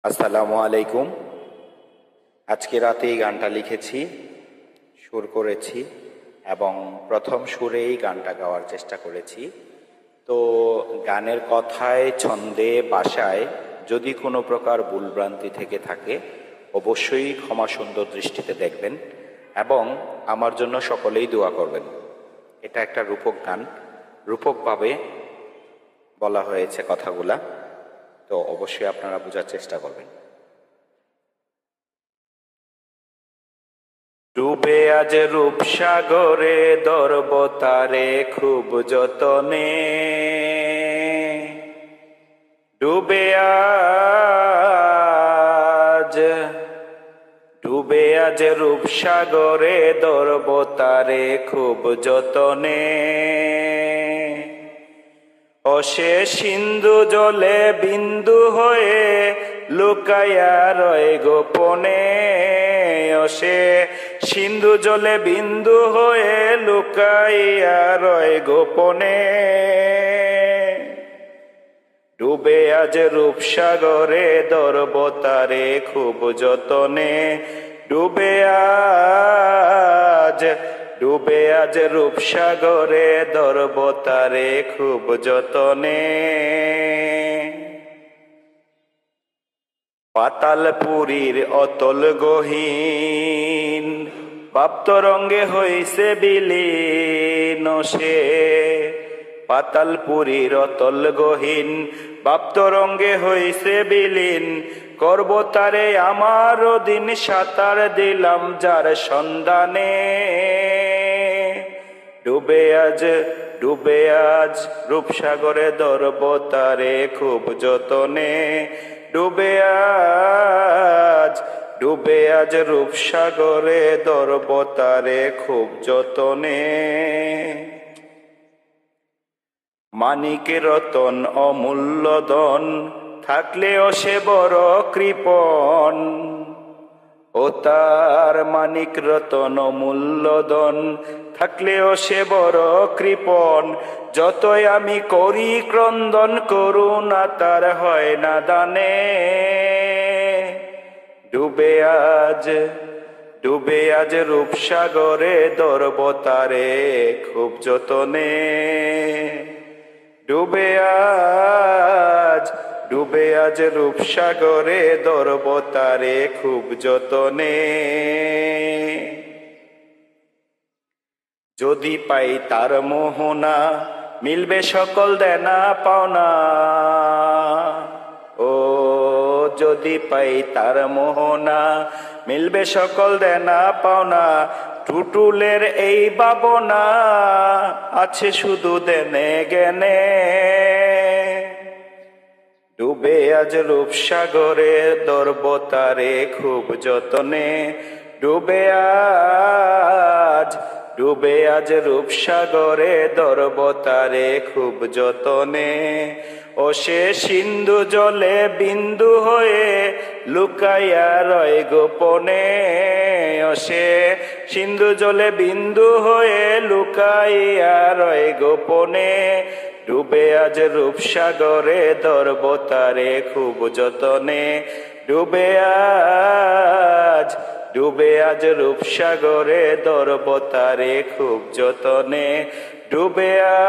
আসসালামু আলাইকুম। আজকে রাতে এই গানটা লিখেছি, সুর করেছি এবং প্রথম সুরেই গানটা গাওয়ার চেষ্টা করেছি। তো গানের কথায়, ছন্দে, ভাষায় যদি কোনো প্রকার ভুলভ্রান্তি থেকে থাকে অবশ্যই ক্ষমা সুন্দর দৃষ্টিতে দেখবেন এবং আমার জন্য সকলেই দোয়া করবেন। এটা একটা রূপক গান, রূপকভাবে বলা হয়েছে কথাগুলা, তো অবশ্যই আপনারা বোঝার চেষ্টা করবেন। ডুবে আজ রূপসাগরে ধরব তারে খুব যতনে, ডুবে আজ রূপসাগরে ধরব তারে খুব যতনে, ও সে সিন্ধু জলে বিন্দু হয়ে লুকাইয়া রয় গোপনে, ও সে সিন্ধু জলে বিন্দু হয়ে লুকাইয়া রয় গোপনে, ডুবে আজ রূপসাগরে ধরব তারে খুব যতনে, ডুবে আজ রূপসাগরে ধরব তারে খুব যতনে। পাতালপুরীর অতল গহীন বাপ্তরঙ্গে হইছে বিলীন, সে পাতালপুরীর অতল গহীন বাপ্তরঙ্গে হইছে বিলীন, করব তারে আমার দিন সাঁতার দিলাম যার সন্ধানে, ডুবে আজ রূপসাগরে ধরব তারে খুব যতনে, ডুবে আজ রূপসাগরে ধরব তারে খুব যতনে। মানিকের রতন অমূল্য ধন থাকলেও সে বড় কৃপণ, ও তার মানিক রতন অমূল্য ধন থাকলেও সে বড় কৃপণ, যতই আমি করি ক্রন্দন করুণা তার হয় না দানে, ডুবে আজ রূপসাগরে ধরব তারে খুব যতনে, ডুবে আজ রূপসাগরে ধরব তারে খুব যতনে। যদি পাই তার মোহনা মিলবে সকল দেনা পাওনা, ও যদি পাই তার মোহনা মিলবে সকল দেনা পাওনা, টুটুলের এই ভাবনা আছে শুধু দেনে জ্ঞানে, ডুবে আজ রূপসাগরে ধরব তারে খুব যতনে, ডুবে আজ রূপসাগরে ধরব তারে খুব যতনে, ও সে সিন্ধু জলে বিন্দু হয়ে লুকাইয়া রয় গোপনে, ও সে সিন্ধু জলে বিন্দু হয়ে লুকাইয়া রয় গোপনে, ডুবে আজ রূপসাগরে ধরব তারে খুব যতনে, ডুবে আজ রূপসাগরে ধরব তারে খুব যতনে, ডুবে আজ।